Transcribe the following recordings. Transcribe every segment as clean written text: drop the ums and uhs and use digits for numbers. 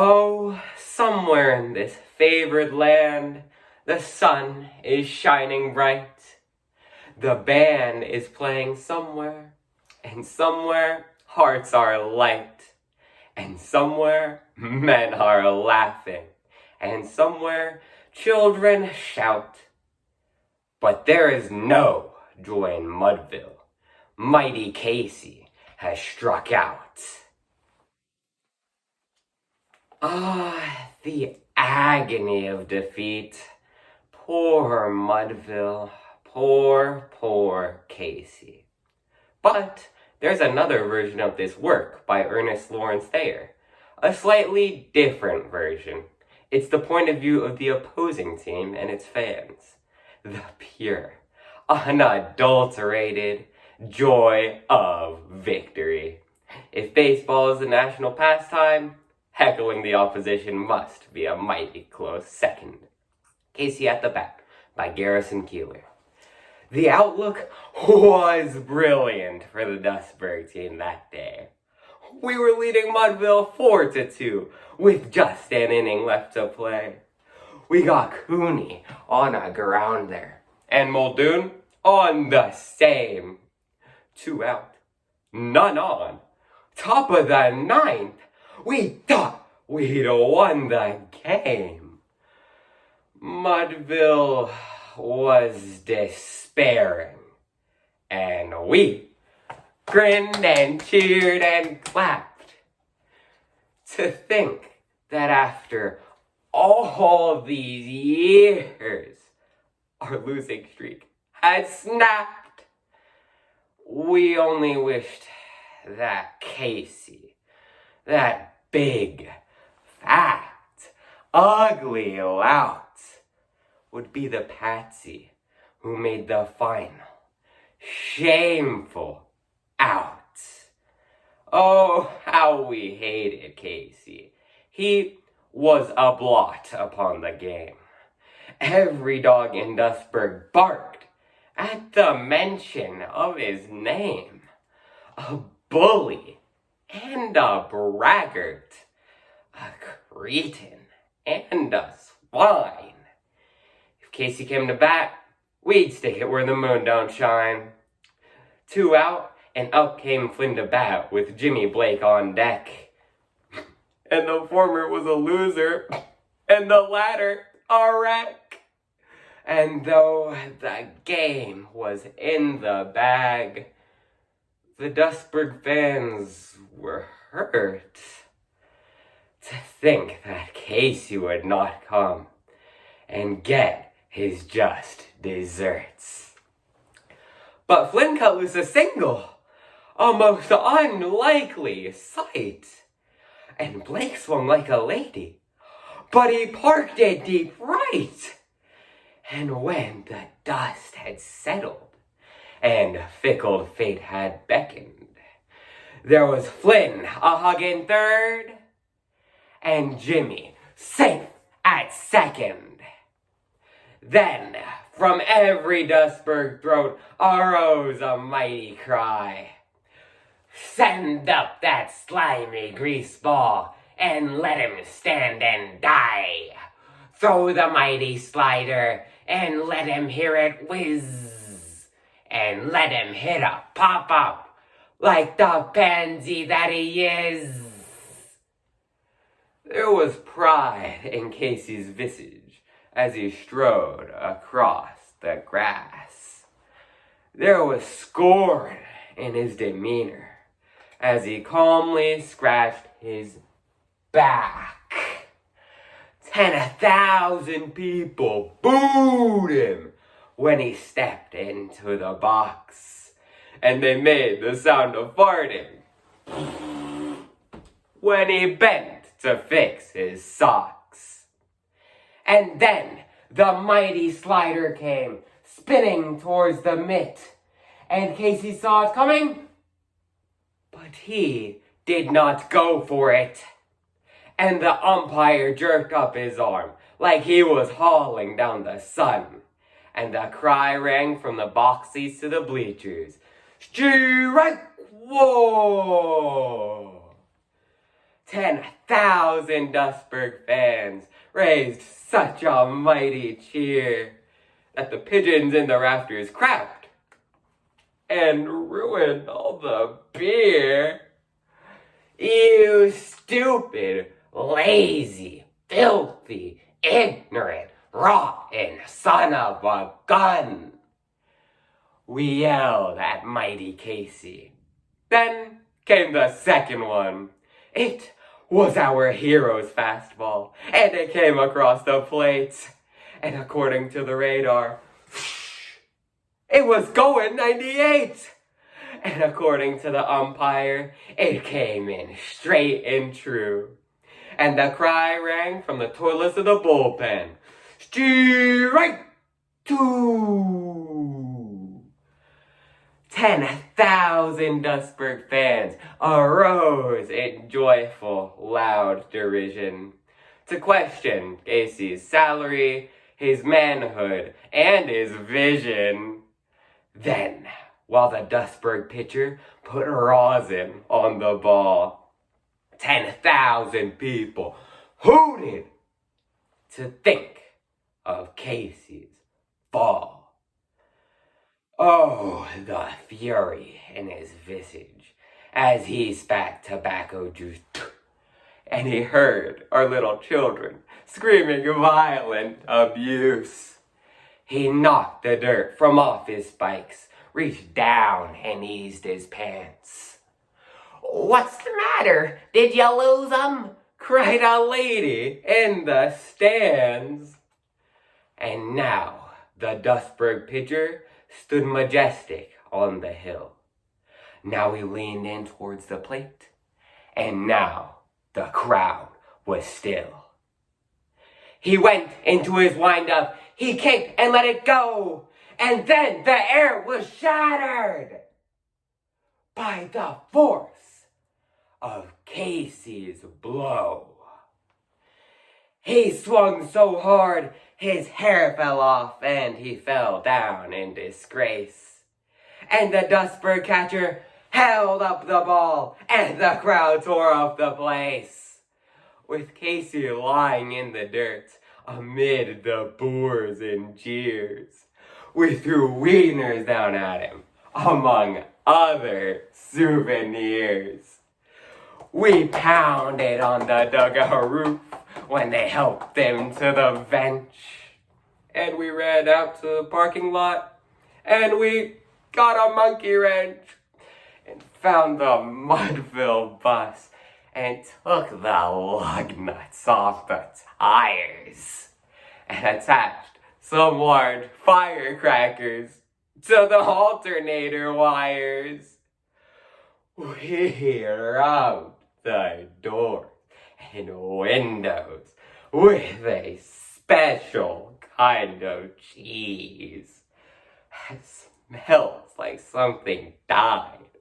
Oh, somewhere in this favored land, the sun is shining bright. The band is playing somewhere, and somewhere hearts are light. And somewhere men are laughing, and somewhere children shout. But there is no joy in Mudville. Mighty Casey has struck out. Ah, the agony of defeat. Poor Mudville. Poor Casey. But there's another version of this work by Ernest Lawrence Thayer. A slightly different version. It's the point of view of the opposing team and its fans. The pure, unadulterated joy of victory. If baseball is a national pastime, heckling the opposition must be a mighty close second. Casey at the Bat by Garrison, Keillor. The outlook was brilliant for the Dustburg team that day. We were leading Mudville 4-2 with just an inning left to play. We got Cooney on a grounder and Muldoon on the same. 2 out, none on. Top of the ninth, we thought we'd won the game. Mudville was despairing, and we grinned and cheered and clapped. To think that after all these years, our losing streak had snapped. We only wished that Casey, that big, fat, ugly lout, would be the patsy who made the final, shameful out. Oh, how we hated Casey. He was a blot upon the game. Every dog in Dustburg barked at the mention of his name. A bully and a braggart, a cretin and a swine. If Casey came to bat, we'd stick it where the moon don't shine. 2 out, and up came Flynn to bat with Jimmy Blake on deck. And the former was a loser, and the latter a wreck. And though the game was in the bag, the Dustburg fans were hurt. To think that Casey would not come and get his just desserts. But Flynn cut loose a single, a most unlikely sight. And Blake swung like a lady, but he parked it deep right. And when the dust had settled, and fickle fate had beckoned, there was Flynn a hugging third, and Jimmy safe at second. Then, from every Dustburg throat arose a mighty cry. Send up that slimy grease ball, and let him stand and die. Throw the mighty slider, and let him hear it whiz. And let him hit a pop-up, like the pansy that he is. There was pride in Casey's visage as he strode across the grass. There was scorn in his demeanor as he calmly scratched his back. 10,000 people booed him when he stepped into the box, and they made the sound of farting when he bent to fix his socks. And then the mighty slider came, spinning towards the mitt, and Casey saw it coming, but he did not go for it. And the umpire jerked up his arm like he was hauling down the sun. And the cry rang from the box seats to the bleachers. Strike! Whoa! 10,000 Dustburg fans raised such a mighty cheer that the pigeons in the rafters cracked and ruined all the beer. You stupid, lazy, filthy, ignorant, rotten son of a gun! We yelled at mighty Casey. Then came the second one. It was our hero's fastball, and it came across the plate. And according to the radar, it was going 98. And according to the umpire, it came in straight and true. And the cry rang from the toilets of the bullpen. Strike 2! 10,000 Dustburg fans arose in joyful, loud derision to question Casey's salary, his manhood, and his vision. Then, while the Dustburg pitcher put rosin on the ball, 10,000 people hooted to think of Casey's fall. Oh, the fury in his visage as he spat tobacco juice, and he heard our little children screaming violent abuse. He knocked the dirt from off his spikes, reached down and eased his pants. "What's the matter? Did you lose 'em?" cried a lady in the stands. And now the Dustburg pitcher stood majestic on the hill. Now he leaned in towards the plate, and now the crowd was still. He went into his windup, he kicked and let it go, and then the air was shattered by the force of Casey's blow. He swung so hard, his hair fell off, and he fell down in disgrace. And the Dustburg catcher held up the ball, and the crowd tore up the place, with Casey lying in the dirt amid the boos and jeers. We threw wieners down at him, among other souvenirs. We pounded on the dugout roof when they helped him to the bench. And we ran out to the parking lot, and we got a monkey wrench, and found the Mudville bus, and took the lug nuts off the tires, and attached some large firecrackers to the alternator wires. We rubbed the doors and windows with a special kind of cheese that smells like something died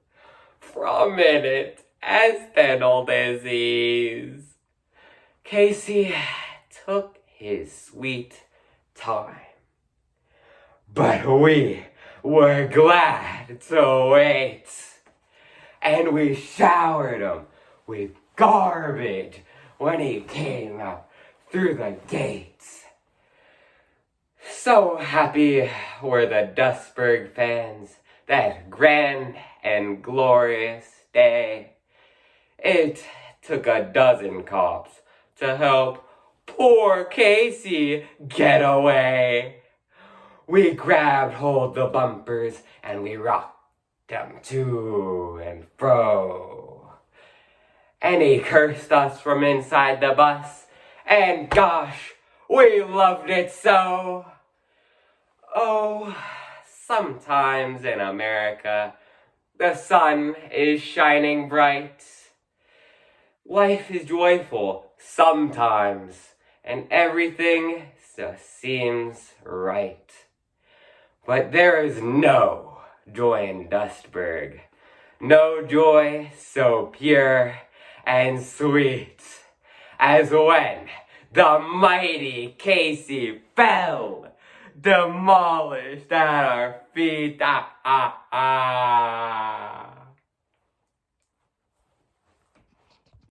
from intestinal disease. Casey took his sweet time, but we were glad to wait, and we showered him with garbage when he came out through the gates. So happy were the Dustburg fans that grand and glorious day. It took a dozen cops to help poor Casey get away. We grabbed hold the bumpers and we rocked them to and fro. And he cursed us from inside the bus, and gosh, we loved it so. Oh, sometimes in America, the sun is shining bright. Life is joyful sometimes, and everything just seems right. But there is no joy in Dustburg, no joy so pure and sweet as when the mighty Casey fell, demolished at our feet.